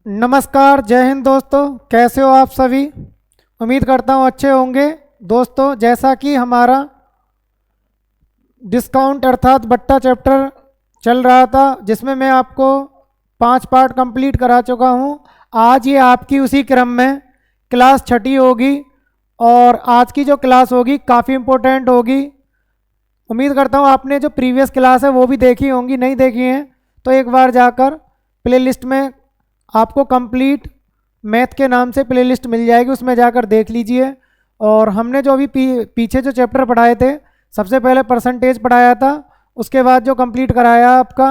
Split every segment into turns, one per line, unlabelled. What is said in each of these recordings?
नमस्कार, जय हिंद दोस्तों। कैसे हो आप सभी? उम्मीद करता हूँ अच्छे होंगे। दोस्तों, जैसा कि हमारा डिस्काउंट अर्थात बट्टा चैप्टर चल रहा था, जिसमें मैं आपको 5 पार्ट कंप्लीट करा चुका हूँ। आज ये आपकी उसी क्रम में क्लास छठी होगी और आज की जो क्लास होगी काफ़ी इम्पोर्टेंट होगी। उम्मीद करता हूँ आपने जो प्रीवियस क्लास है वो भी देखी होंगी। नहीं देखी हैं तो एक बार जाकर प्लेलिस्ट में आपको कंप्लीट मैथ के नाम से प्लेलिस्ट मिल जाएगी, उसमें जाकर देख लीजिए। और हमने जो अभी पीछे जो चैप्टर पढ़ाए थे, सबसे पहले परसेंटेज पढ़ाया था, उसके बाद जो कंप्लीट कराया आपका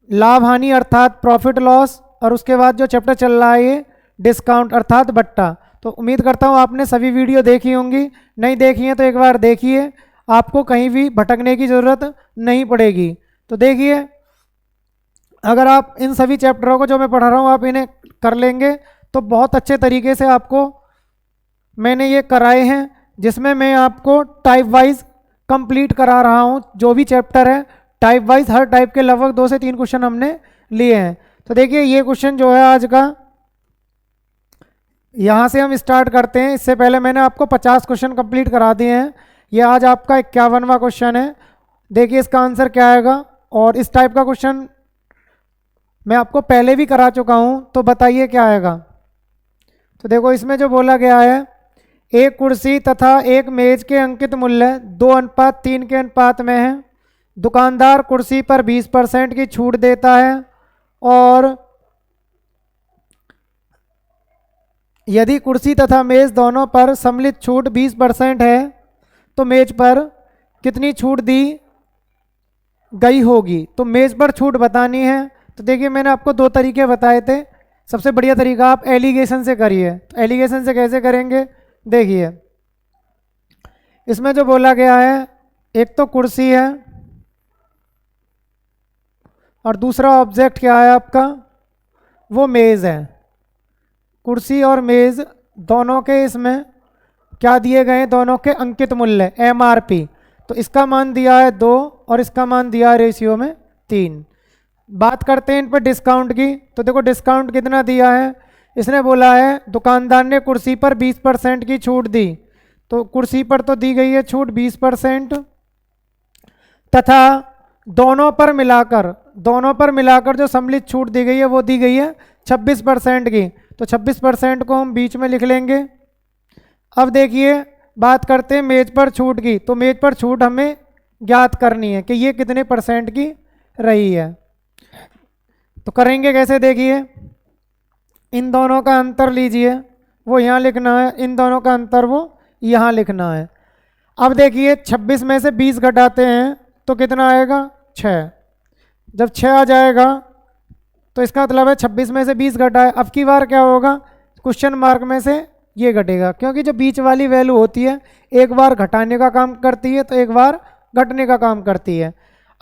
लाभ हानि अर्थात प्रॉफिट लॉस, और उसके बाद जो चैप्टर चल रहा है ये डिस्काउंट अर्थात बट्टा। तो उम्मीद करता हूँ आपने सभी वीडियो देखी होंगी। नहीं देखी हैं तो एक बार देखिए, आपको कहीं भी भटकने की ज़रूरत नहीं पड़ेगी। तो देखिए, अगर आप इन सभी चैप्टरों को जो मैं पढ़ा रहा हूँ आप इन्हें कर लेंगे तो बहुत अच्छे तरीके से आपको मैंने ये कराए हैं, जिसमें मैं आपको टाइप वाइज कंप्लीट करा रहा हूँ। जो भी चैप्टर है टाइप वाइज, हर टाइप के लगभग 2 से 3 क्वेश्चन हमने लिए हैं। तो देखिए, ये क्वेश्चन जो है आज का, यहाँ से हम स्टार्ट करते हैं। इससे पहले मैंने आपको 50 क्वेश्चन कंप्लीट करा दिए हैं। ये आज आपका 51वां क्वेश्चन है। देखिए इसका आंसर क्या आएगा। और इस टाइप का क्वेश्चन मैं आपको पहले भी करा चुका हूं, तो बताइए क्या आएगा। तो देखो, इसमें जो बोला गया है, एक कुर्सी तथा एक मेज के अंकित मूल्य 2:3 के अनुपात में है। दुकानदार कुर्सी पर 20% की छूट देता है और यदि कुर्सी तथा मेज दोनों पर सम्मिलित छूट 20% है तो मेज पर कितनी छूट दी गई होगी। तो मेज पर छूट बतानी है। तो देखिए, मैंने आपको 2 तरीके बताए थे। सबसे बढ़िया तरीका आप एलिगेशन से करिए। तो एलिगेशन से कैसे करेंगे, देखिए इसमें जो बोला गया है, एक तो कुर्सी है और दूसरा ऑब्जेक्ट क्या है आपका, वो मेज़ है। कुर्सी और मेज़ दोनों के इसमें क्या दिए गए हैं, दोनों के अंकित मूल्य MRP। तो इसका मान दिया है 2 और इसका मान दिया है रेशियो में 3। बात करते हैं इन पर डिस्काउंट की। तो देखो, डिस्काउंट कितना दिया है। इसने बोला है दुकानदार ने कुर्सी पर 20% की छूट दी। तो कुर्सी पर तो दी गई है छूट 20%, तथा दोनों पर मिलाकर जो सम्मिलित छूट दी गई है वो दी गई है 26% की। तो 26% को हम बीच में लिख लेंगे। अब देखिए, बात करते हैं मेज पर छूट की। तो मेज पर छूट हमें ज्ञात करनी है कि ये कितने % की रही है। तो करेंगे कैसे, देखिए इन दोनों का अंतर लीजिए, वो यहाँ लिखना है, इन दोनों का अंतर वो यहाँ लिखना है। अब देखिए, 26 में से 20 घटाते हैं तो कितना आएगा, 6। जब 6 आ जाएगा तो इसका मतलब है 26 में से 20 घटाए। अब की बार क्या होगा, क्वेश्चन मार्क में से ये घटेगा, क्योंकि जो बीच वाली वैल्यू होती है एक बार घटाने का काम करती है तो एक बार घटने का काम करती है।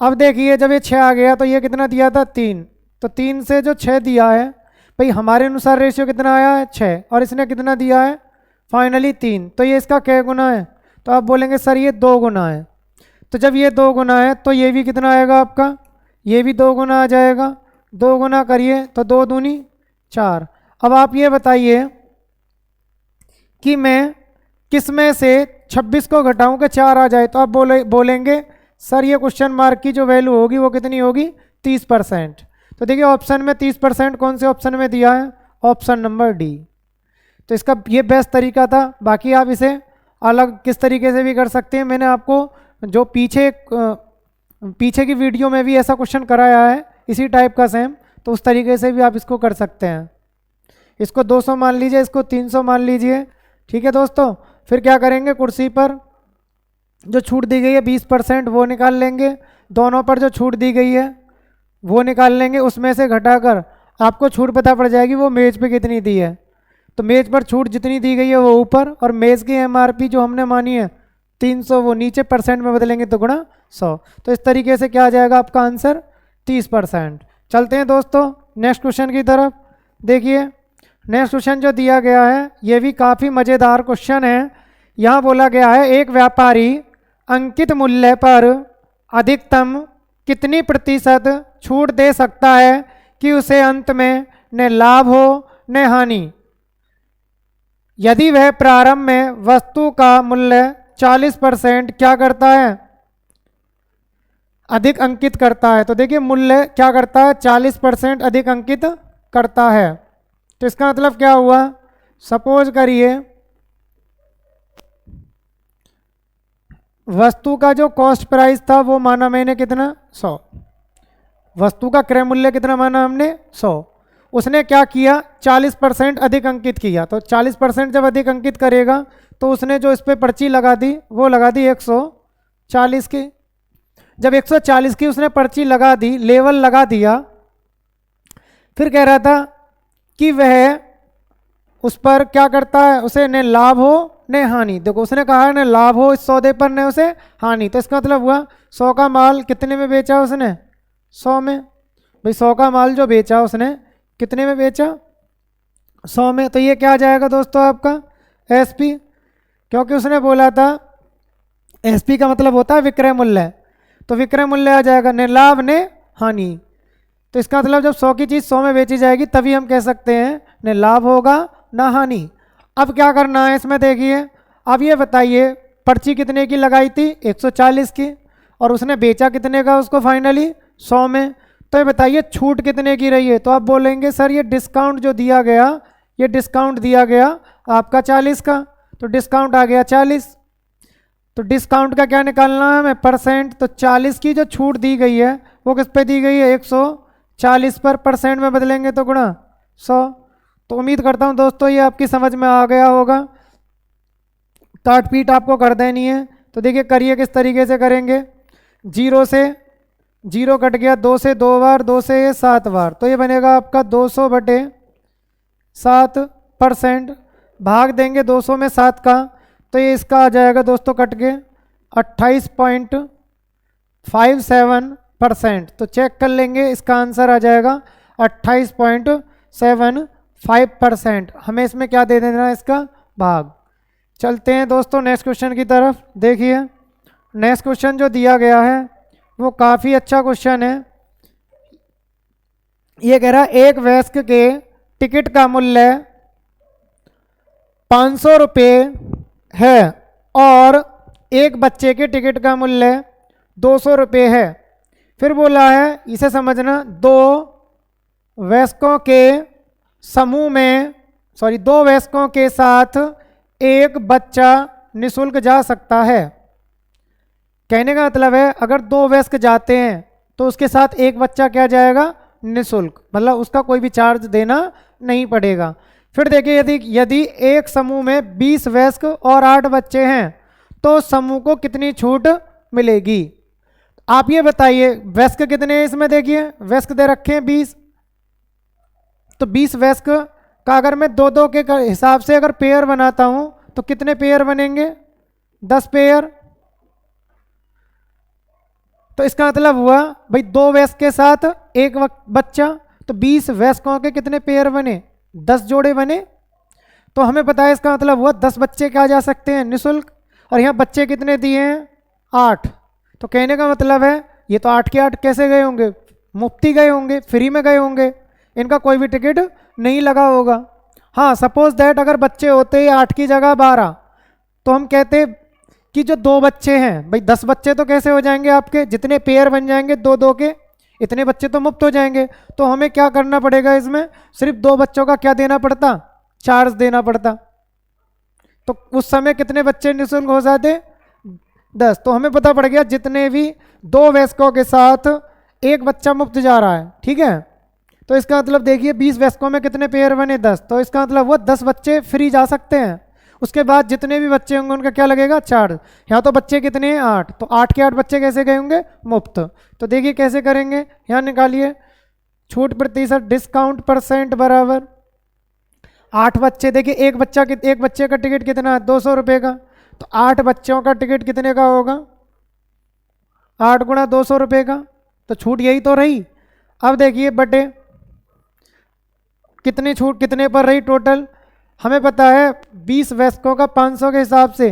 अब देखिए, जब ये 6 आ गया तो ये कितना दिया था, 3। तो 3 से जो 6 दिया है, भाई हमारे अनुसार रेशियो कितना आया है, 6, और इसने कितना दिया है फाइनली 3। तो ये इसका क्या गुना है, तो आप बोलेंगे सर ये 2 गुना है। तो जब ये 2 गुना है तो ये भी कितना आएगा आपका, ये भी 2 गुना आ जाएगा। 2 गुना करिए तो 2 दूनी 4। अब आप ये बताइए कि मैं किस में से 26 को घटाऊं कि 4 आ जाए। तो आप बोलेंगे सर ये क्वेश्चन मार्क की जो वैल्यू होगी वो कितनी होगी, 30%। तो देखिए, ऑप्शन में 30% कौन से ऑप्शन में दिया है, ऑप्शन नंबर डी। तो इसका ये बेस्ट तरीका था। बाकी आप इसे अलग किस तरीके से भी कर सकते हैं। मैंने आपको जो पीछे की वीडियो में भी ऐसा क्वेश्चन कराया है इसी टाइप का सेम, तो उस तरीके से भी आप इसको कर सकते हैं। इसको 200 मान लीजिए, इसको 300 मान लीजिए। ठीक है दोस्तों, फिर क्या करेंगे, कुर्सी पर जो छूट दी गई है 20% वो निकाल लेंगे, दोनों पर जो छूट दी गई है वो निकाल लेंगे। उसमें से घटाकर आपको छूट पता पड़ जाएगी वो मेज पे कितनी दी है। तो मेज पर छूट जितनी दी गई है वो ऊपर, और मेज की MRP जो हमने मानी है 300 वो नीचे, % में बदलेंगे तो गुणा 100। तो इस तरीके से क्या आ जाएगा आपका आंसर, 30%। चलते हैं दोस्तों नेक्स्ट क्वेश्चन की तरफ। देखिए, नेक्स्ट क्वेश्चन जो दिया गया है ये भी काफ़ी मज़ेदार क्वेश्चन है। यहाँ बोला गया है एक व्यापारी अंकित मूल्य पर अधिकतम कितनी % छूट दे सकता है कि उसे अंत में न लाभ हो न हानि। यदि वह प्रारंभ में वस्तु का मूल्य 40% क्या करता है, अधिक अंकित करता है। तो देखिए मूल्य क्या करता है, 40% अधिक अंकित करता है। तो इसका मतलब क्या हुआ, सपोज करिए वस्तु का जो कॉस्ट प्राइस था वो माना मैंने कितना 100, वस्तु का क्रय मूल्य कितना माना हमने 100, उसने क्या किया 40% अधिक अंकित किया। तो 40% जब अधिक अंकित करेगा तो उसने जो इस पर पर्ची लगा दी वो लगा दी 140 की। जब 140 की उसने पर्ची लगा दी, लेवल लगा दिया, फिर कह रहा था कि वह उस पर क्या करता है, उसे न लाभ हो न हानि। देखो उसने कहा है न लाभ हो इस सौदे पर न उसे हानि। तो इसका मतलब हुआ 100 का माल कितने में बेचा उसने, 100 में। भाई 100 का माल जो बेचा उसने कितने में बेचा, 100 में। तो ये क्या आ जाएगा दोस्तों आपका एसपी, क्योंकि उसने बोला था एसपी का मतलब होता है विक्रय मूल्य। तो विक्रय मूल्य आ जाएगा न लाभ न हानि। तो इसका मतलब जब 100 की चीज़ 100 में बेची जाएगी तभी हम कह सकते हैं न लाभ होगा न हानि। अब क्या करना है इसमें देखिए, अब ये बताइए पर्ची कितने की लगाई थी 140 की, और उसने बेचा कितने का उसको फाइनली 100 में। तो ये बताइए छूट कितने की रही है। तो आप बोलेंगे सर ये डिस्काउंट जो दिया गया, ये डिस्काउंट दिया गया आपका 40 का, तो डिस्काउंट आ गया 40। तो डिस्काउंट का क्या निकालना है हमें, परसेंट। तो 40 की जो छूट दी गई है वो किस पे दी गई है 140 पर, परसेंट में बदलेंगे तो गुणा 100। तो उम्मीद करता हूँ दोस्तों ये आपकी समझ में आ गया होगा। काट पीट आपको कर देनी है। तो देखिए करिए किस तरीके से करेंगे, 0 से 0 कट गया, 2 से 2 बार, 2 से 7 बार, तो ये बनेगा आपका 200/7%। भाग देंगे 200 में 7 का, तो ये इसका आ जाएगा दोस्तों कट के 28.57%। तो चेक कर लेंगे, इसका आंसर आ जाएगा 28.75%। हमें इसमें क्या दे देना है, इसका भाग। चलते हैं दोस्तों नेक्स्ट क्वेश्चन की तरफ। देखिए नेक्स्ट क्वेश्चन जो दिया गया है वो काफ़ी अच्छा क्वेश्चन है। ये कह रहा है एक वयस्क के टिकट का मूल्य 500 रुपये है और एक बच्चे के टिकट का मूल्य 200 रुपये है। फिर बोला है इसे समझना, दो वयस्कों के समूह में दो वयस्कों के साथ एक बच्चा निःशुल्क जा सकता है। कहने का मतलब है अगर दो वयस्क जाते हैं तो उसके साथ एक बच्चा क्या जाएगा, निःशुल्क, मतलब उसका कोई भी चार्ज देना नहीं पड़ेगा। फिर देखिए यदि एक समूह में 20 वयस्क और 8 बच्चे हैं तो समूह को कितनी छूट मिलेगी। आप ये बताइए वयस्क कितने हैं इसमें, देखिए वयस्क दे रखे हैं 20, तो 20 वयस्क का अगर मैं दो दो के हिसाब से अगर पेयर बनाता हूं तो कितने पेयर बनेंगे, 10 पेयर। तो इसका मतलब हुआ भाई दो वयस्क के साथ एक बच्चा, तो 20 वयस्कों के कितने पेयर बने, 10 जोड़े बने। तो हमें पता है इसका मतलब हुआ 10 बच्चे क्या जा सकते हैं निःशुल्क, और यहाँ बच्चे कितने दिए हैं 8। तो कहने का मतलब है ये तो 8 के 8 कैसे गए होंगे, मुफ्ती गए होंगे, फ्री में गए होंगे, इनका कोई भी टिकट नहीं लगा होगा। हाँ सपोज दैट अगर बच्चे होते 8 की जगह 12, तो हम कहते कि जो 2 बच्चे हैं, भाई 10 बच्चे तो कैसे हो जाएंगे आपके, जितने पेयर बन जाएंगे 2-2 के, इतने बच्चे तो मुफ्त हो जाएंगे। तो हमें क्या करना पड़ेगा, इसमें सिर्फ 2 बच्चों का क्या देना पड़ता, चार्ज देना पड़ता। तो उस समय कितने बच्चे निःशुल्क हो जाते, 10। तो हमें पता पड़ गया जितने भी 2 वयस्कों के साथ एक बच्चा मुफ्त जा रहा है, ठीक है। तो इसका मतलब देखिए 20 वयस्कों में कितने पेयर बने, 10। तो इसका मतलब वो 10 बच्चे फ्री जा सकते हैं। उसके बाद जितने भी बच्चे होंगे उनका क्या लगेगा, चार्ज। यहाँ तो बच्चे कितने हैं 8, तो 8 के 8 बच्चे कैसे गए होंगे, मुफ्त। तो देखिए कैसे करेंगे, यहाँ निकालिए छूट प्रतिशत, डिस्काउंट परसेंट बराबर 8 बच्चे। देखिए एक बच्चे का टिकट कितना है, 200 रुपये का। तो 8 बच्चों का टिकट कितने का होगा, 8 गुणा 200 रुपये का। तो छूट यही तो रही। अब देखिए बटे कितनी छूट कितने पर रही टोटल, हमें पता है 20 वयस्कों का 500 के हिसाब से,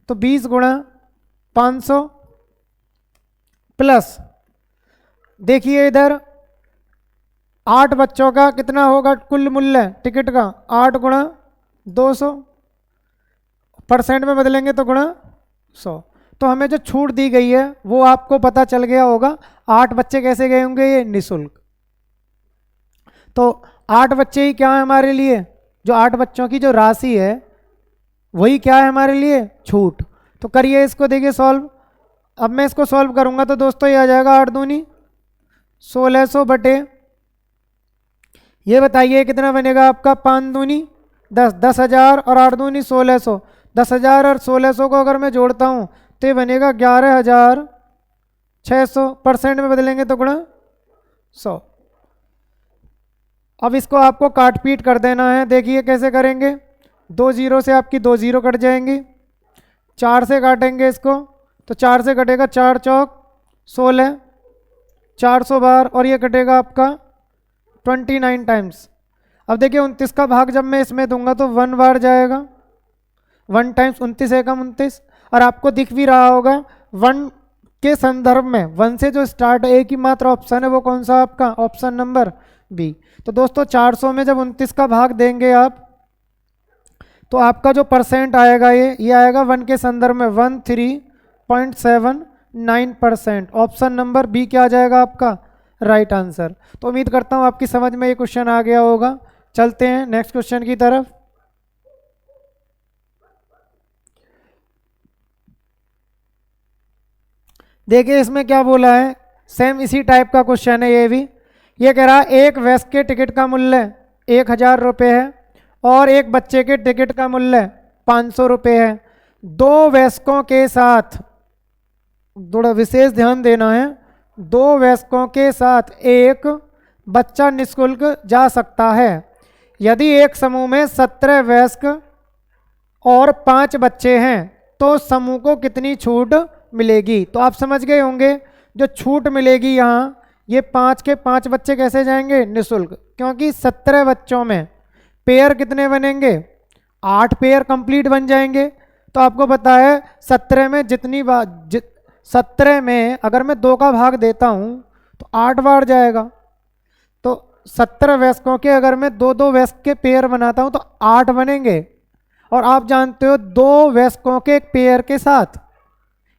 तो 20 गुणा 500 प्लस देखिए इधर 8 बच्चों का कितना होगा कुल मूल्य टिकट का? 8 गुणा 200, परसेंट में बदलेंगे तो गुणा 100। तो हमें जो छूट दी गई है वो आपको पता चल गया होगा। 8 बच्चे कैसे गए होंगे? ये निःशुल्क। तो 8 बच्चे ही क्या है हमारे लिए? जो 8 बच्चों की जो राशि है वही क्या है हमारे लिए? छूट। तो करिए इसको, देखिए सॉल्व। अब मैं इसको सॉल्व करूंगा तो दोस्तों ये आ जाएगा 8 दूनी 1600 बटे, ये बताइए कितना बनेगा आपका? 5 दूनी 10, 10,000 और 8 दूनी 1600। 10,000 और 1600 को अगर मैं जोड़ता हूँ तो ये बनेगा 11,600। परसेंट में बदलेंगे तो गुणा 100। अब इसको आपको काट पीट कर देना है। देखिए कैसे करेंगे। 2 जीरो से आपकी 2 जीरो कट जाएंगी, 4 से काटेंगे इसको तो 4 से कटेगा 4 चौक 16, 400 बार, और ये कटेगा आपका 29 टाइम्स। अब देखिए 29 का भाग जब मैं इसमें दूंगा तो 1 बार जाएगा, 1 टाइम्स 29 एकम 29। और आपको दिख भी रहा होगा 1 के संदर्भ में 1 से जो स्टार्ट एक ही मात्र ऑप्शन है वो कौन सा आपका? Option number B. तो दोस्तों 400 में जब 29 का भाग देंगे आप तो आपका जो परसेंट आएगा ये आएगा 1 के संदर्भ में 13.79%। ऑप्शन नंबर बी क्या आ जाएगा आपका? Right answer. तो उम्मीद करता हूँ आपकी समझ में ये क्वेश्चन आ गया होगा। चलते हैं नेक्स्ट क्वेश्चन की तरफ। देखिए इसमें क्या बोला है, सेम इसी टाइप का क्वेश्चन है ये भी। ये कह रहा है एक वयस्क के टिकट का मूल्य 1,000 रुपये है और एक बच्चे के टिकट का मूल्य 500 रुपये है। 2 वयस्कों के साथ, थोड़ा विशेष ध्यान देना है, 2 वयस्कों के साथ एक बच्चा निःशुल्क जा सकता है। यदि एक समूह में 17 वयस्क और 5 बच्चे हैं तो समूह को कितनी छूट मिलेगी? तो आप समझ गए होंगे जो छूट मिलेगी यहाँ, ये 5 के 5 बच्चे कैसे जाएंगे? निःशुल्क। क्योंकि 17 बच्चों में पेयर कितने बनेंगे? 8 पेयर कंप्लीट बन जाएंगे। तो आपको पता है 17 में 17 में अगर मैं 2 का भाग देता हूँ तो 8 बार जाएगा। तो 17 वयस्कों के अगर मैं 2-2 वयस्क के पेयर बनाता हूँ तो 8 बनेंगे। और आप जानते हो 2 वयस्कों के एक पेयर के साथ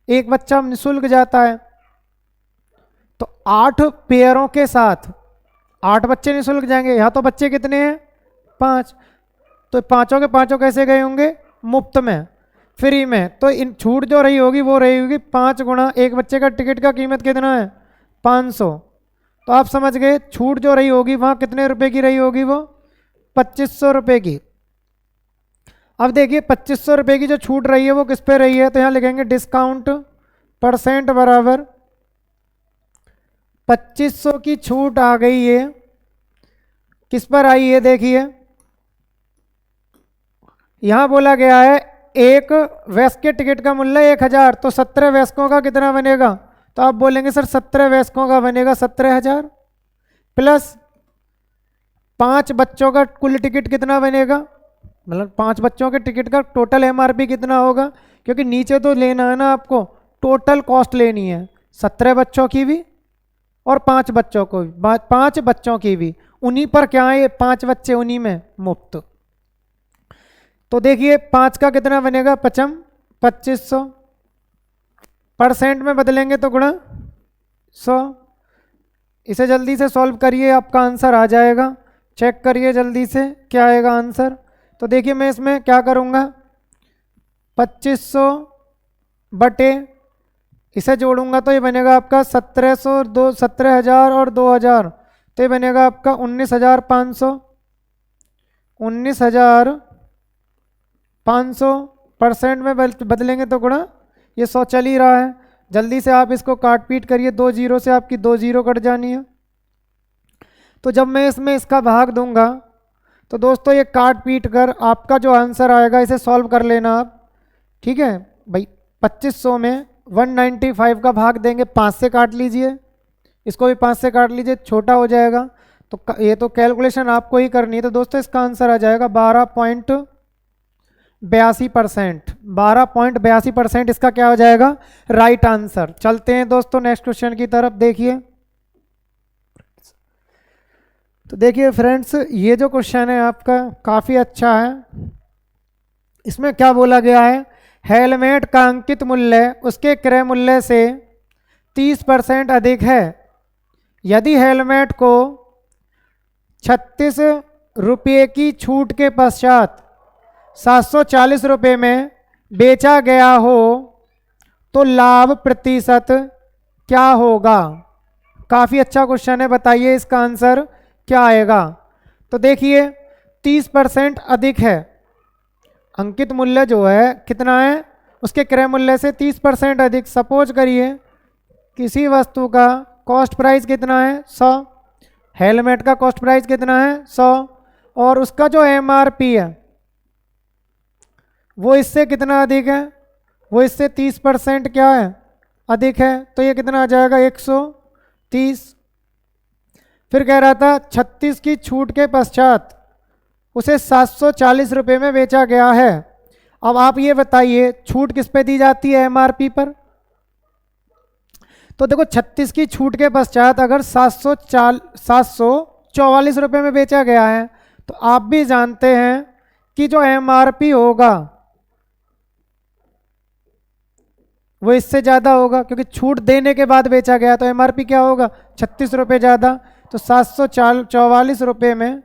एक बच्चा निःशुल्क जाता है। तो 8 पेयरों के साथ 8 बच्चे निःशुल्क जाएंगे। यहाँ तो बच्चे कितने हैं? 5। तो पांचों के पांचों कैसे गए होंगे? मुफ्त में, फ्री में। तो इन छूट जो रही होगी वो रही होगी 5 गुणा एक बच्चे का टिकट का कीमत कितना है? 500। तो आप समझ गए छूट जो रही होगी वहाँ कितने रुपए की रही होगी? वो 2500 रुपये की। अब देखिए 2500 रुपये की जो छूट रही है वो किस पे रही है? तो यहाँ लिखेंगे डिस्काउंट परसेंट बराबर 2500 की छूट आ गई है। किस पर आई है? देखिए यहां बोला गया है एक वयस्क के टिकट का मूल्य 1000, तो 17 वयस्कों का कितना बनेगा? तो आप बोलेंगे सर 17 वयस्कों का बनेगा 17,000 प्लस 5 बच्चों का कुल टिकट कितना बनेगा? मतलब 5 बच्चों के टिकट का टोटल एमआरपी कितना होगा? क्योंकि नीचे तो लेना है ना आपको, टोटल कॉस्ट लेनी है 17 बच्चों की भी और 5 बच्चों को भी, 5 बच्चों की भी। उन्हीं पर क्या है? 5 बच्चे उन्हीं में मुफ्त। तो देखिए 5 का कितना बनेगा? 2500। परसेंट में बदलेंगे तो गुणा 100। इसे जल्दी से सॉल्व करिए, आपका आंसर आ जाएगा। चेक करिए जल्दी से क्या आएगा आंसर। तो देखिए मैं इसमें क्या करूँगा, 2500 बटे इसे जोड़ूंगा तो ये बनेगा आपका 17,000 और 2000, तो ये बनेगा आपका 19,500। 19,500 परसेंट में बदलेंगे तो गुणा ये 100 चल ही रहा है। जल्दी से आप इसको काट पीट करिए, 2 जीरो से आपकी 2 जीरो कट जानी है। तो जब मैं इसमें इसका भाग दूंगा तो दोस्तों ये काट पीट कर आपका जो आंसर आएगा इसे सॉल्व कर लेना आप, ठीक है भाई। 2500 में 195 का भाग देंगे, 5 से काट लीजिए, इसको भी 5 से काट लीजिए, छोटा हो जाएगा। तो ये तो कैलकुलेशन आपको ही करनी है। तो दोस्तों इसका आंसर आ जाएगा 12.82%। 12.82% इसका क्या हो जाएगा? Right answer. चलते हैं दोस्तों नेक्स्ट क्वेश्चन की तरफ। देखिए तो देखिए फ्रेंड्स, ये जो क्वेश्चन है आपका काफ़ी अच्छा है। इसमें क्या बोला गया है, हेलमेट का अंकित मूल्य उसके क्रय मूल्य से 30% अधिक है यदि हेलमेट को 36 रुपये की छूट के पश्चात 740 रुपये में बेचा गया हो तो लाभ प्रतिशत क्या होगा। काफ़ी अच्छा क्वेश्चन है, बताइए इसका आंसर क्या आएगा। तो देखिए 30% अधिक है, अंकित मूल्य जो है कितना है, उसके क्रय मूल्य से 30% अधिक। सपोज करिए किसी वस्तु का कॉस्ट प्राइस कितना है 100, हेलमेट का कॉस्ट प्राइस कितना है 100, और उसका जो एमआरपी है वो इससे कितना अधिक है, वो इससे 30% क्या है अधिक है। तो ये कितना आ जाएगा 130। फिर कह रहा था 36 की छूट के पश्चात उसे 740 रुपये में बेचा गया है। अब आप ये बताइए छूट किस पे दी जाती है, एमआरपी पर। तो देखो 36 की छूट के पश्चात अगर 744 रुपये में बेचा गया है तो आप भी जानते हैं कि जो एमआरपी होगा वो इससे ज़्यादा होगा, क्योंकि छूट देने के बाद बेचा गया तो एमआरपी क्या होगा 36 रुपये ज़्यादा। तो 744 रुपये में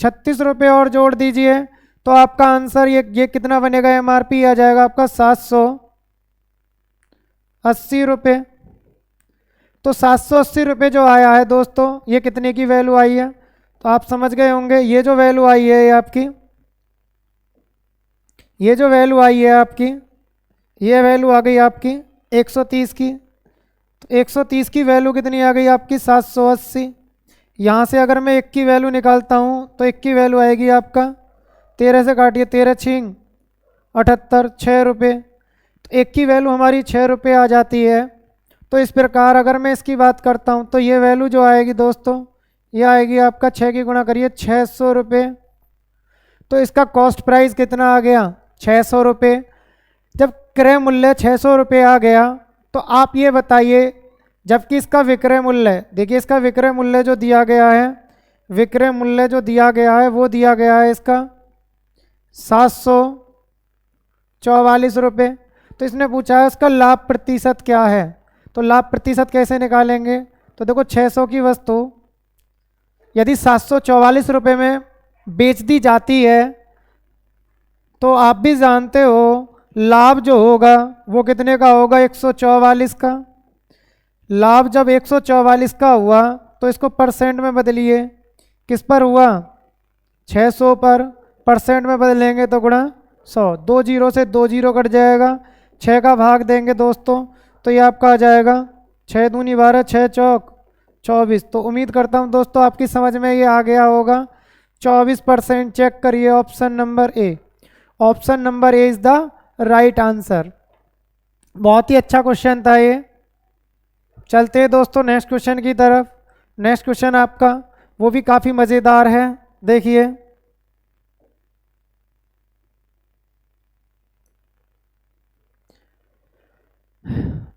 36 रुपये और जोड़ दीजिए तो आपका आंसर ये कितना बनेगा, एमआरपी आ जाएगा आपका 780 रुपये। तो 780 रुपये जो आया है दोस्तों, ये कितने की वैल्यू आई है, तो आप समझ गए होंगे। ये जो वैल्यू आई है ये आपकी, ये जो वैल्यू आई है आपकी, ये वैल्यू आ गई आपकी 130 की। तो 130 की वैल्यू कितनी आ गई आपकी 780। यहाँ से अगर मैं 1 की वैल्यू निकालता हूँ तो 1 की वैल्यू आएगी आपका 13 से काटिए, 13 छिंग 78, 6 रुपये। तो 1 की वैल्यू हमारी 6 रुपये आ जाती है। तो इस प्रकार अगर मैं इसकी बात करता हूँ तो ये वैल्यू जो आएगी दोस्तों, ये आएगी आपका 6 की गुणा करिए 600 रुपये। तो इसका कॉस्ट प्राइस कितना आ गया 600 रुपये। जब क्रय मूल्य 600 रुपये आ गया तो आप ये बताइए, जबकि इसका विक्रय मूल्य, देखिए इसका विक्रय मूल्य जो दिया गया है, विक्रय मूल्य जो दिया गया है वो दिया गया है इसका 744 रुपये। तो इसने पूछा है उसका लाभ प्रतिशत क्या है। तो लाभ प्रतिशत कैसे निकालेंगे, तो देखो 600 की वस्तु यदि 744 रुपये में बेच दी जाती है तो आप भी जानते हो लाभ जो होगा वो कितने का होगा 144 का। लाभ जब 144 का हुआ तो इसको परसेंट में बदलिए, किस पर हुआ 600 पर, परसेंट में बदलेंगे तो गुणा 100, 2 जीरो से 2 जीरो कट जाएगा, 6 का भाग देंगे दोस्तों तो ये आपका आ जाएगा 6 दूनी 12, 6 चौक 24। तो उम्मीद करता हूँ दोस्तों आपकी समझ में ये आ गया होगा। 24% चेक करिए option number A. Option number A is the right answer. बहुत ही अच्छा क्वेश्चन था ये। चलते हैं दोस्तों नेक्स्ट क्वेश्चन की तरफ। नेक्स्ट क्वेश्चन आपका वो भी काफ़ी मज़ेदार है, देखिए।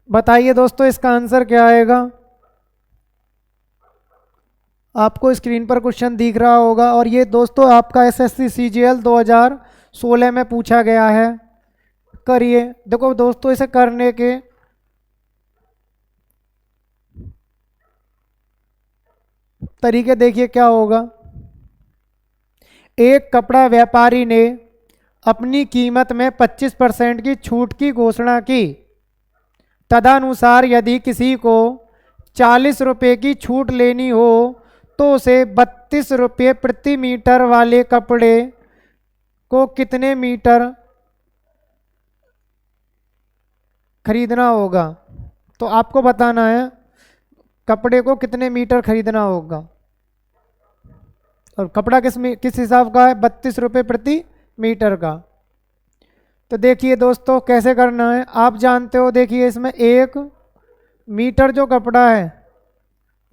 बताइए दोस्तों इसका आंसर क्या आएगा। आपको स्क्रीन पर क्वेश्चन दिख रहा होगा और ये दोस्तों आपका एसएससी सीजीएल 2016 में पूछा गया है। करिए, देखो दोस्तों इसे करने के तरीके देखिए क्या होगा। एक कपड़ा व्यापारी ने अपनी कीमत में 25% की छूट की घोषणा की। तदनुसार यदि किसी को 40 रुपये की छूट लेनी हो तो उसे 32 रुपये प्रति मीटर वाले कपड़े को कितने मीटर खरीदना होगा। तो आपको बताना है कपड़े को कितने मीटर खरीदना होगा, और कपड़ा किस हिसाब का है 32 रुपये प्रति मीटर का। तो देखिए दोस्तों कैसे करना है, आप जानते हो। देखिए इसमें 1 मीटर जो कपड़ा है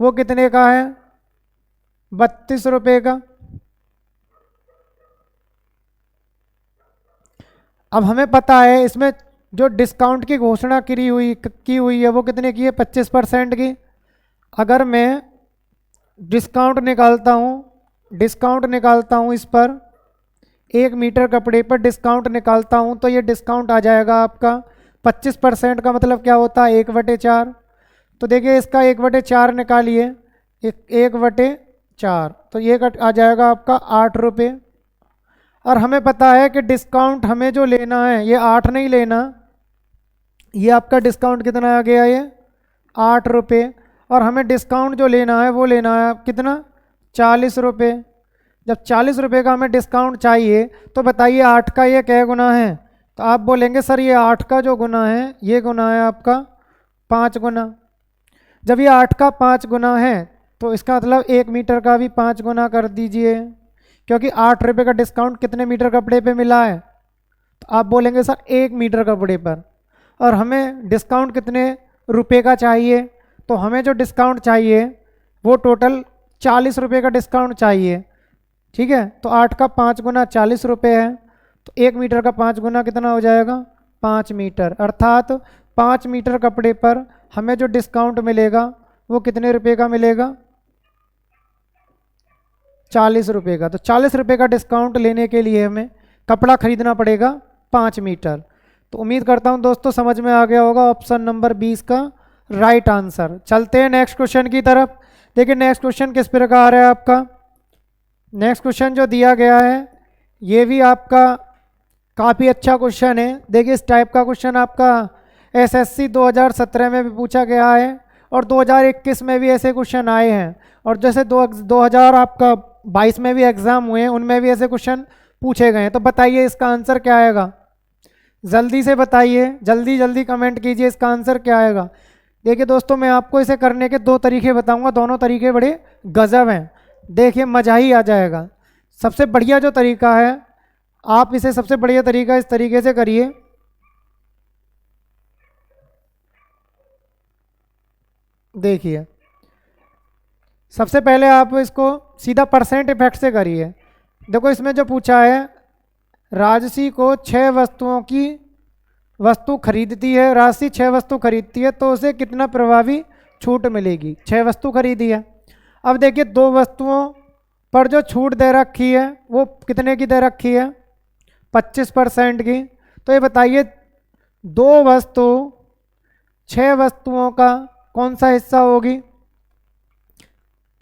वो कितने का है 32 रुपये का। अब हमें पता है इसमें जो डिस्काउंट की घोषणा की हुई है वो कितने की है 25% की। अगर मैं डिस्काउंट निकालता हूँ डिस्काउंट निकालता हूँ इस पर, 1 मीटर कपड़े पर डिस्काउंट निकालता हूँ तो ये डिस्काउंट आ जाएगा आपका 25% का मतलब क्या होता है 1/4। तो देखिए इसका 1/4 निकालिए, 1/4 तो ये आ जाएगा आपका 8 रुपये। और हमें पता है कि डिस्काउंट हमें जो लेना है ये 8 नहीं लेना, ये आपका डिस्काउंट कितना आ गया ये 8 रुपये। और हमें डिस्काउंट जो लेना है वो लेना है कितना 40 रुपये। जब 40 रुपये का हमें डिस्काउंट चाहिए तो बताइए 8 का ये क्या गुना है, तो आप बोलेंगे सर ये 8 का जो गुना है ये गुना है आपका 5 गुना। जब ये 8 का 5 गुना है तो इसका मतलब 1 मीटर का भी 5 गुना कर दीजिए, क्योंकि 8 रुपये का डिस्काउंट कितने मीटर कपड़े पे मिला है, तो आप बोलेंगे सर 1 मीटर कपड़े पर। और हमें डिस्काउंट कितने रुपए का चाहिए, तो हमें जो डिस्काउंट चाहिए वो टोटल 40 रुपये का डिस्काउंट चाहिए, ठीक है। तो 8 का 5 गुना 40 रुपये है, तो 1 मीटर का 5 गुना कितना हो जाएगा 5 मीटर। अर्थात 5 मीटर कपड़े पर हमें जो डिस्काउंट मिलेगा वो कितने रुपए का मिलेगा 40 रुपये का। तो 40 रुपये का डिस्काउंट लेने के लिए हमें कपड़ा खरीदना पड़ेगा 5 मीटर। तो उम्मीद करता हूं दोस्तों समझ में आ गया होगा ऑप्शन नंबर 20 का राइट आंसर। चलते हैं नेक्स्ट क्वेश्चन की तरफ। देखिए नेक्स्ट क्वेश्चन किस प्रकार है आपका। नेक्स्ट क्वेश्चन जो दिया गया है ये भी आपका काफ़ी अच्छा क्वेश्चन है। देखिए इस टाइप का क्वेश्चन आपका एसएससी 2017 में भी पूछा गया है और 2021 में भी ऐसे क्वेश्चन आए हैं, और जैसे 2000 आपका 22 में भी एग्ज़ाम हुए हैं उनमें भी ऐसे क्वेश्चन पूछे गए हैं। तो बताइए इसका आंसर क्या आएगा, जल्दी से बताइए, जल्दी जल्दी कमेंट कीजिए इसका आंसर क्या आएगा। देखिए दोस्तों मैं आपको इसे करने के 2 तरीके बताऊंगा, दोनों तरीके बड़े गजब हैं, देखिए मज़ा ही आ जाएगा। सबसे बढ़िया जो तरीका है आप इसे सबसे बढ़िया तरीका इस तरीके से करिए। देखिए सबसे पहले आप इसको सीधा परसेंट इफेक्ट से करिए। देखो इसमें जो पूछा है राजसी को 6 वस्तुओं की वस्तु खरीदती है, राशि 6 वस्तु खरीदती है तो उसे कितना प्रभावी छूट मिलेगी। 6 वस्तु खरीदी है। अब देखिए 2 वस्तुओं पर जो छूट दे रखी है वो कितने की दे रखी है 25% की। तो ये बताइए 2 वस्तु 6 वस्तुओं का कौन सा हिस्सा होगी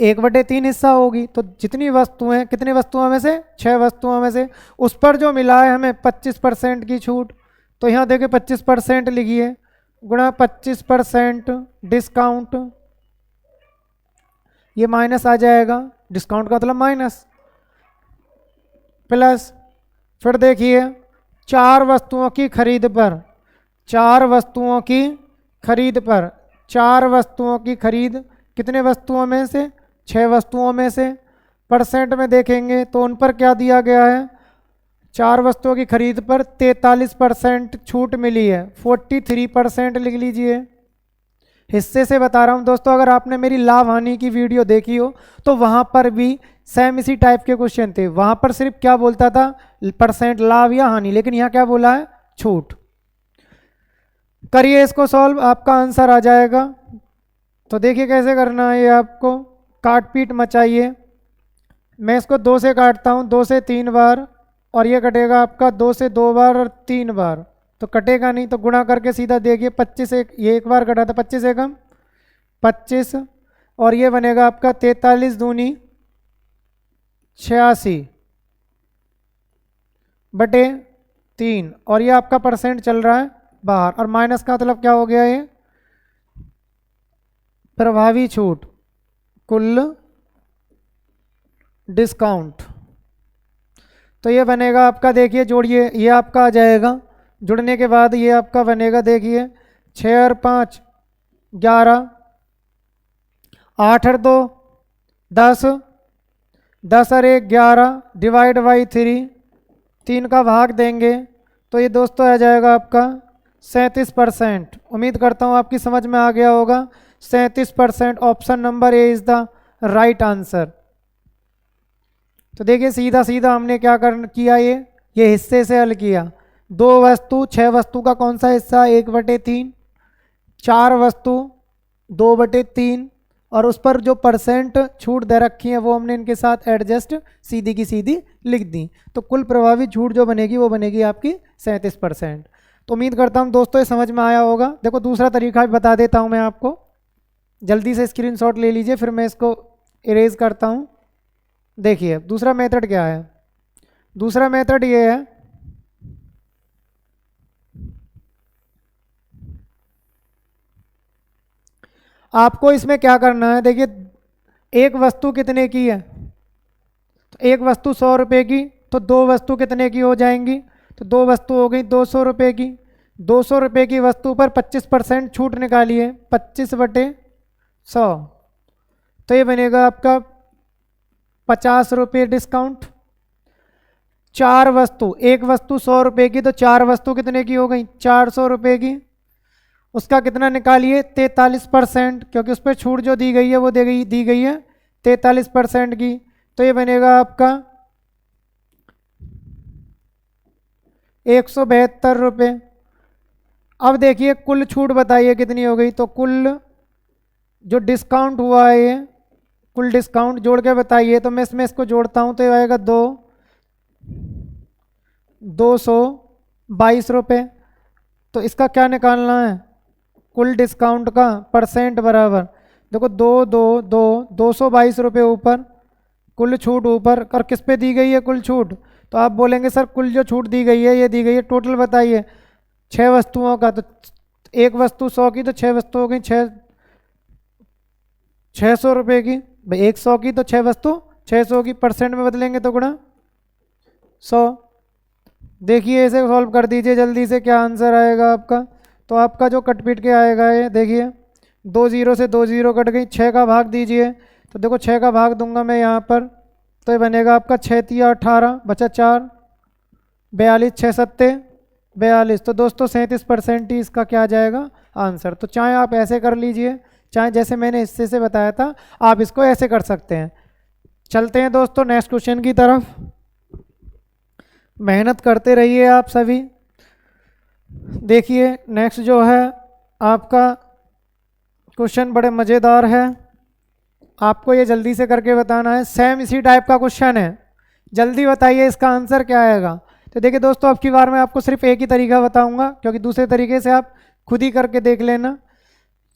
1/3 हिस्सा होगी। तो जितनी वस्तुएं कितनी वस्तुओं में से 6 वस्तुओं में से उस पर जो मिला है हमें 25% की छूट। तो यहाँ देखिए 25% लिखिए गुणा 25% डिस्काउंट, ये माइनस आ जाएगा, डिस्काउंट का मतलब माइनस, प्लस फिर देखिए 4 वस्तुओं की खरीद पर, 4 वस्तुओं की खरीद पर, 4 वस्तुओं की खरीद कितने वस्तुओं में से 6 वस्तुओं में से, परसेंट में देखेंगे तो उन पर क्या दिया गया है 4 वस्तुओं की खरीद पर 43% छूट मिली है, 43% लिख लीजिए। हिस्से से बता रहा हूं दोस्तों, अगर आपने मेरी लाभ हानि की वीडियो देखी हो तो वहां पर भी सेम इसी टाइप के क्वेश्चन थे, वहां पर सिर्फ क्या बोलता था परसेंट लाभ या हानि, लेकिन यहाँ क्या बोला है छूट। करिए इसको सॉल्व, आपका आंसर आ जाएगा। तो देखिए कैसे करना है, ये आपको काट पीट मचाइए। मैं इसको 2 से काटता हूँ, 2 से 3 बार, और ये कटेगा आपका 2 से 2 बार और 3 बार, तो कटेगा नहीं। तो गुणा करके सीधा देखिए 25 ये एक बार कटा था 25 एकम 25, और ये बनेगा आपका 43 दूनी 86 बटे 3, और ये आपका परसेंट चल रहा है बाहर, और माइनस का मतलब क्या हो गया ये प्रभावी छूट कुल डिस्काउंट। तो ये बनेगा आपका, देखिए जोड़िए, ये आपका आ जाएगा, जुड़ने के बाद ये आपका बनेगा, देखिए 6 और 5 11, 8 और 2 10, 10 और 1 11, डिवाइड बाई 3 का भाग देंगे तो ये दोस्तों आ जाएगा आपका 37%। उम्मीद करता हूँ आपकी समझ में आ गया होगा। 37% option number A is the right answer. तो देखिए सीधा सीधा हमने क्या किया, ये हिस्से से हल किया। 2 वस्तु 6 वस्तु का कौन सा हिस्सा 1/3, 4 वस्तु 2/3, और उस पर जो परसेंट छूट दे रखी है वो हमने इनके साथ एडजस्ट सीधी की सीधी लिख दी। तो कुल प्रभावी छूट जो बनेगी वो बनेगी आपकी 37%। तो उम्मीद करता हूँ दोस्तों ये समझ में आया होगा। देखो दूसरा तरीका भी बता देता हूँ मैं आपको, जल्दी से स्क्रीनशॉट ले लीजिए, फिर मैं इसको इरेज करता हूँ। देखिए दूसरा मेथड क्या है। दूसरा मेथड ये है, आपको इसमें क्या करना है। देखिए एक वस्तु कितने की है, तो एक वस्तु 100 रुपये की, तो दो वस्तु कितने की हो जाएंगी, तो दो वस्तु हो गई 200 रुपये की। 200 रुपये की वस्तु पर 25% छूट निकालिए, 25/100, तो ये बनेगा आपका 50 रुपये डिस्काउंट। चार वस्तु, एक वस्तु 100 रुपये की, तो चार वस्तु कितने की हो गई, 400 रुपये की। उसका कितना निकालिए, 43%, क्योंकि उस पर छूट जो दी गई है वो दी गई है 43% की। तो ये बनेगा आपका 172 रुपये। अब देखिए कुल छूट बताइए कितनी हो गई, तो कुल जो डिस्काउंट हुआ है ये कुल डिस्काउंट जोड़ के बताइए। तो मैं इसमें इसको जोड़ता हूँ तो ये आएगा 222 रुपये। तो इसका क्या निकालना है, कुल डिस्काउंट का परसेंट बराबर, देखो 222 रुपये ऊपर कुल छूट ऊपर, और किस पे दी गई है कुल छूट, तो आप बोलेंगे सर कुल जो छूट दी गई है ये दी गई है, टोटल बताइए 6 वस्तुओं का, तो एक वस्तु 100 की, तो 6 वस्तु हो गई 600 रुपये की। भाई 100 की तो 6 वस्तु 600 की, परसेंट में बदलेंगे तो गुणा 100। देखिए इसे सॉल्व कर दीजिए जल्दी से, क्या आंसर आएगा आपका। तो आपका जो कट पीट के आएगा ये देखिए, 2 0 से 2 0 कट गई, 6 का भाग दीजिए। तो देखो 6 का भाग दूंगा मैं यहाँ पर, तो ये बनेगा आपका 6 तिया 18 बचा 4, 42 6 सत्ते 42। तो दोस्तों 37% ही इसका क्या आ जाएगा आंसर। तो चाहे आप ऐसे कर लीजिए, चाहे जैसे मैंने हिस्से से बताया था आप इसको ऐसे कर सकते हैं। चलते हैं दोस्तों नेक्स्ट क्वेश्चन की तरफ, मेहनत करते रहिए आप सभी। देखिए नेक्स्ट जो है आपका क्वेश्चन बड़े मज़ेदार है, आपको ये जल्दी से करके बताना है। सेम इसी टाइप का क्वेश्चन है, जल्दी बताइए इसका आंसर क्या आएगा। तो देखिए दोस्तों अब की बार मैं आपको सिर्फ एक ही तरीका बताऊंगा, क्योंकि दूसरे तरीके से आप खुद ही करके देख लेना।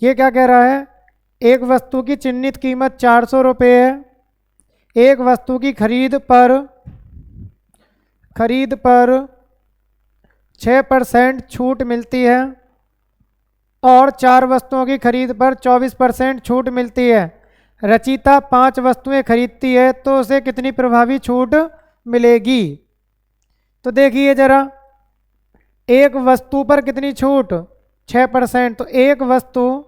ये क्या कह रहा है, एक वस्तु की चिन्हित कीमत 400 रुपये है, एक वस्तु की खरीद पर 6% छूट मिलती है और 4 वस्तुओं की खरीद पर 24% छूट मिलती है। रचिता 5 वस्तुएं खरीदती है तो उसे कितनी प्रभावी छूट मिलेगी। तो देखिए जरा, एक वस्तु पर कितनी छूट 6%, तो एक वस्तु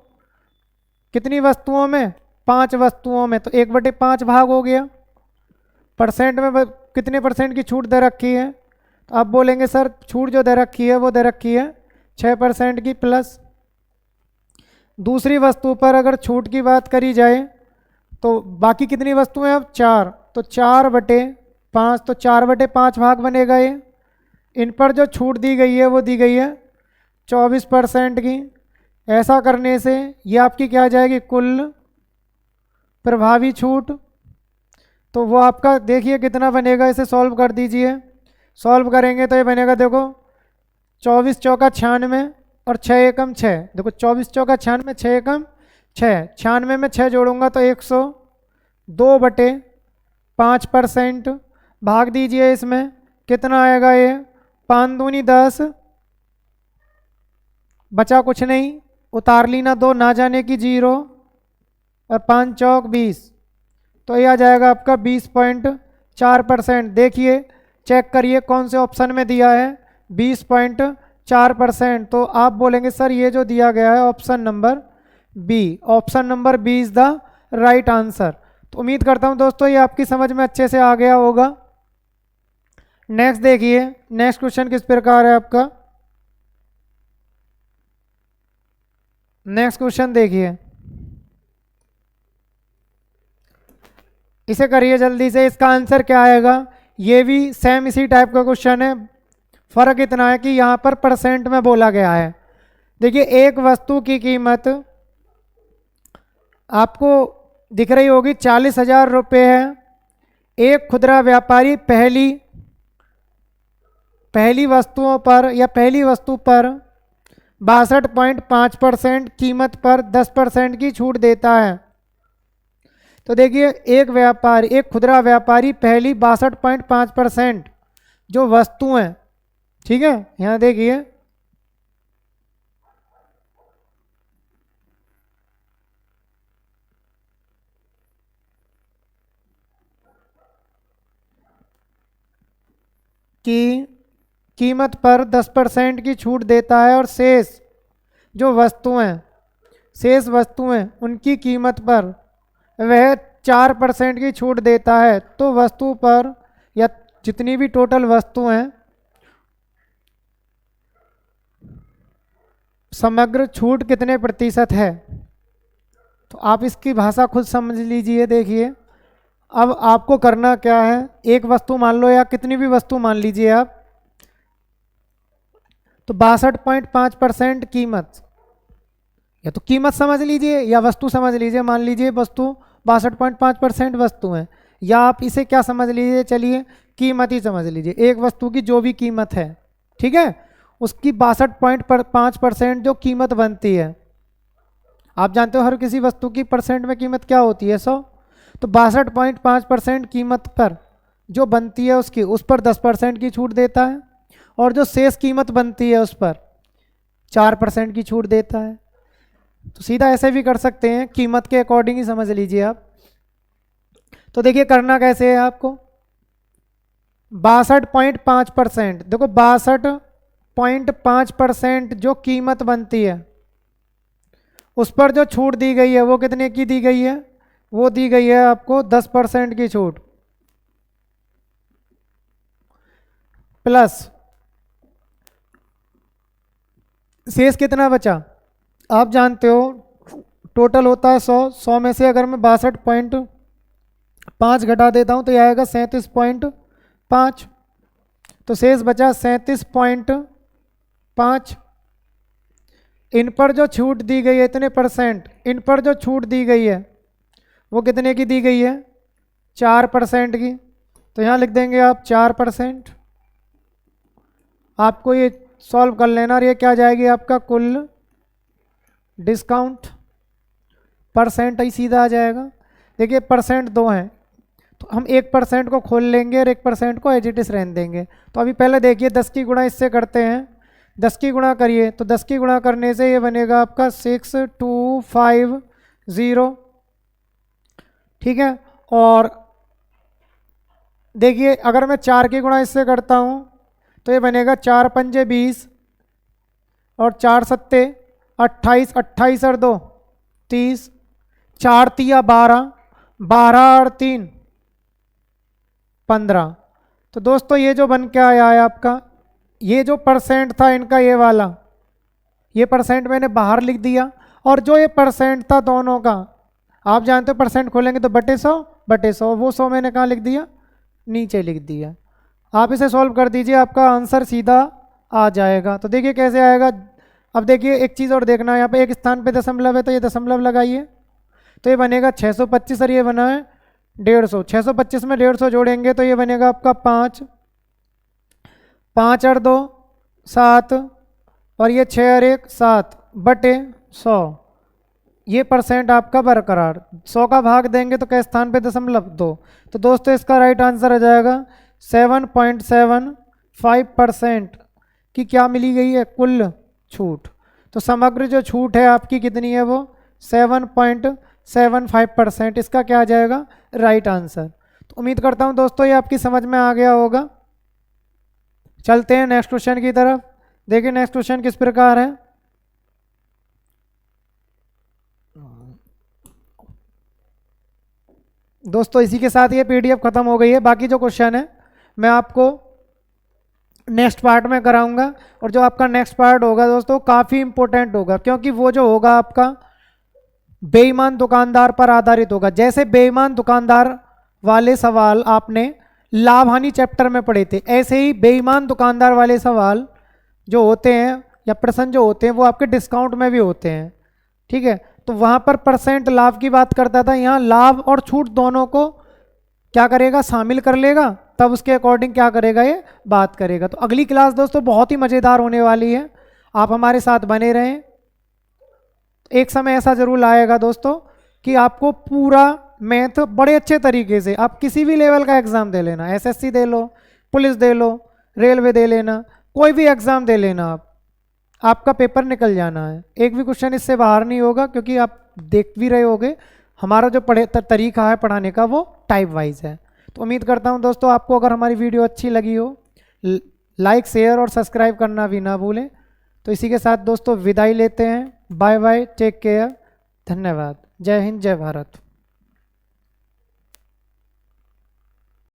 कितनी वस्तुओं में 5 वस्तुओं में, तो 1/5 भाग हो गया। परसेंट में कितने परसेंट की छूट दे रखी है, तो आप बोलेंगे सर छूट जो दे रखी है वो दे रखी है 6% की प्लस। दूसरी वस्तु पर अगर छूट की बात करी जाए तो बाकी कितनी वस्तुएं अब 4, तो 4/5, तो 4/5 भाग बनेगा ये। इन पर जो छूट दी गई है वो दी गई है 24% की। ऐसा करने से ये आपकी क्या आ जाएगी कुल प्रभावी छूट। तो वो आपका देखिए कितना बनेगा, इसे सॉल्व कर दीजिए। सॉल्व करेंगे तो ये बनेगा, देखो 24 चौका 96 और 6 एकम 6, देखो 24 चौका 96, 6 एकम 6, 96 में 6 जोड़ूंगा तो 102/5%। भाग दीजिए इसमें कितना आएगा, ये 5 दूनी 10, बचा कुछ नहीं, उतार ली ना 2, ना जाने की 0, और 5 चौक 20, तो ये आ जाएगा आपका 20.4%। देखिए चेक करिए कौन से ऑप्शन में दिया है 20.4%। तो आप बोलेंगे सर ये जो दिया गया है option number B, option number B is the right answer. तो उम्मीद करता हूं दोस्तों ये आपकी समझ में अच्छे से आ गया होगा। नेक्स्ट देखिए, नेक्स्ट क्वेश्चन किस प्रकार है आपका। नेक्स्ट क्वेश्चन देखिए, इसे करिए जल्दी से, इसका आंसर क्या आएगा। ये भी सेम इसी टाइप का क्वेश्चन है, फर्क इतना है कि यहाँ पर परसेंट में बोला गया है। देखिए एक वस्तु की कीमत आपको दिख रही होगी, 40,000 रुपये है। एक खुदरा व्यापारी पहली वस्तुओं पर या पहली वस्तु पर 62.5% कीमत पर 10% की छूट देता है। तो देखिए एक खुदरा व्यापारी पहली 62.5% जो वस्तु हैं, ठीक है, यहाँ देखिए की कीमत पर 10% की छूट देता है और शेष वस्तुएं उनकी कीमत पर वह 4% की छूट देता है। तो वस्तु पर या जितनी भी टोटल वस्तु हैं समग्र छूट कितने प्रतिशत है। तो आप इसकी भाषा खुद समझ लीजिए। देखिए अब आपको करना क्या है, एक वस्तु मान लो या कितनी भी वस्तु मान लीजिए आप, तो 62.5% कीमत, या तो कीमत समझ लीजिए या वस्तु समझ लीजिए। मान लीजिए वस्तु 62.5% वस्तु है, या आप इसे क्या समझ लीजिए, चलिए कीमत ही समझ लीजिए। एक वस्तु की जो भी कीमत है, ठीक है, उसकी 62.5% जो कीमत बनती है। आप जानते हो हर किसी वस्तु की परसेंट में कीमत क्या होती है, 100। तो 62.5% कीमत पर जो बनती है उसकी, उस पर 10% की छूट देता है, और जो शेष कीमत बनती है उस पर 4% की छूट देता है। तो सीधा ऐसे भी कर सकते हैं, कीमत के अकॉर्डिंग ही समझ लीजिए आप। तो देखिए करना कैसे है आपको, 62.5%, देखो 62.5% जो कीमत बनती है उस पर जो छूट दी गई है वो कितने की दी गई है, वो दी गई है आपको 10% की छूट, प्लस शेष कितना बचा, आप जानते हो टोटल होता है 100 में से अगर मैं 62.5 घटा देता हूं तो यह आएगा 37.5, तो शेष बचा 37.5। इन पर जो छूट दी गई है इतने परसेंट, इन पर जो छूट दी गई है वो कितने की दी गई है, 4% की। तो यहाँ लिख देंगे आप 4%। आपको ये सॉल्व कर लेना, और ये क्या जाएगी आपका कुल डिस्काउंट, परसेंट ही सीधा आ जाएगा। देखिए परसेंट दो हैं, तो हम 1% को खोल लेंगे और 1% को एज इट इज रहने देंगे। तो अभी पहले देखिए 10 की गुणा इससे करते हैं, 10 की गुणा करिए, तो 10 की गुणा करने से ये बनेगा आपका 6250, ठीक है। और देखिए अगर मैं 4 की गुणा इससे करता हूँ तो ये बनेगा 4 पंजे 20 और 4 सत्ते 28, 28 और 2 30, 4 तिया 12, 12 और 3 15। तो दोस्तों ये जो बन के आया है आपका, ये जो परसेंट था इनका, ये वाला, ये परसेंट मैंने बाहर लिख दिया, और जो ये परसेंट था दोनों का, आप जानते हो परसेंट खोलेंगे तो बटे 100, वो 100 मैंने कहाँ लिख दिया, नीचे लिख दिया। आप इसे सॉल्व कर दीजिए, आपका आंसर सीधा आ जाएगा। तो देखिए कैसे आएगा। अब देखिए एक चीज़ और देखना है, यहाँ पे एक स्थान पे दशमलव है तो ये दशमलव लगाइए, तो ये बनेगा 625 और ये बना है 150। 625 में 150 जोड़ेंगे तो ये बनेगा आपका 5, 5 और 2 7, और ये 6 और 1 7 बटे 100। ये परसेंट आपका बरकरार, 100 का भाग देंगे तो किस स्थान पे दशमलव 2। तो दोस्तों इसका राइट आंसर आ जाएगा 7.75% की क्या मिली गई है, कुल छूट। तो समग्र जो छूट है आपकी कितनी है, वो 7.75%। इसका क्या आ जाएगा, राइट आंसर। तो उम्मीद करता हूं दोस्तों ये आपकी समझ में आ गया होगा। चलते हैं नेक्स्ट क्वेश्चन की तरफ। देखिए नेक्स्ट क्वेश्चन किस प्रकार है। दोस्तों इसी के साथ ये पीडीएफ खत्म हो गई है। बाकी जो क्वेश्चन है मैं आपको नेक्स्ट पार्ट में कराऊंगा, और जो आपका नेक्स्ट पार्ट होगा दोस्तों काफ़ी इंपॉर्टेंट होगा, क्योंकि वो जो होगा आपका बेईमान दुकानदार पर आधारित होगा। जैसे बेईमान दुकानदार वाले सवाल आपने लाभ हानि चैप्टर में पढ़े थे, ऐसे ही बेईमान दुकानदार वाले सवाल जो होते हैं या प्रश्न जो होते हैं वो आपके डिस्काउंट में भी होते हैं, ठीक है। तो वहाँ पर परसेंट लाभ की बात करता था, यहाँ लाभ और छूट दोनों को क्या करेगा, शामिल कर लेगा, तब उसके अकॉर्डिंग क्या करेगा, ये बात करेगा। तो अगली क्लास दोस्तों बहुत ही मज़ेदार होने वाली है, आप हमारे साथ बने रहें। एक समय ऐसा जरूर आएगा दोस्तों कि आपको पूरा मैथ बड़े अच्छे तरीके से, आप किसी भी लेवल का एग्ज़ाम दे लेना, एसएससी दे लो, पुलिस दे लो, रेलवे दे लेना, कोई भी एग्ज़ाम दे लेना, आपका पेपर निकल जाना है, एक भी क्वेश्चन इससे बाहर नहीं होगा, क्योंकि आप देख भी रहे होगे हमारा जो तरीका है पढ़ाने का वो टाइप वाइज है। तो उम्मीद करता हूँ दोस्तों आपको अगर हमारी वीडियो अच्छी लगी हो, लाइक शेयर और सब्सक्राइब करना भी ना भूलें। तो इसी के साथ दोस्तों विदाई लेते हैं, बाय बाय, टेक केयर, धन्यवाद, जय हिंद, जय भारत।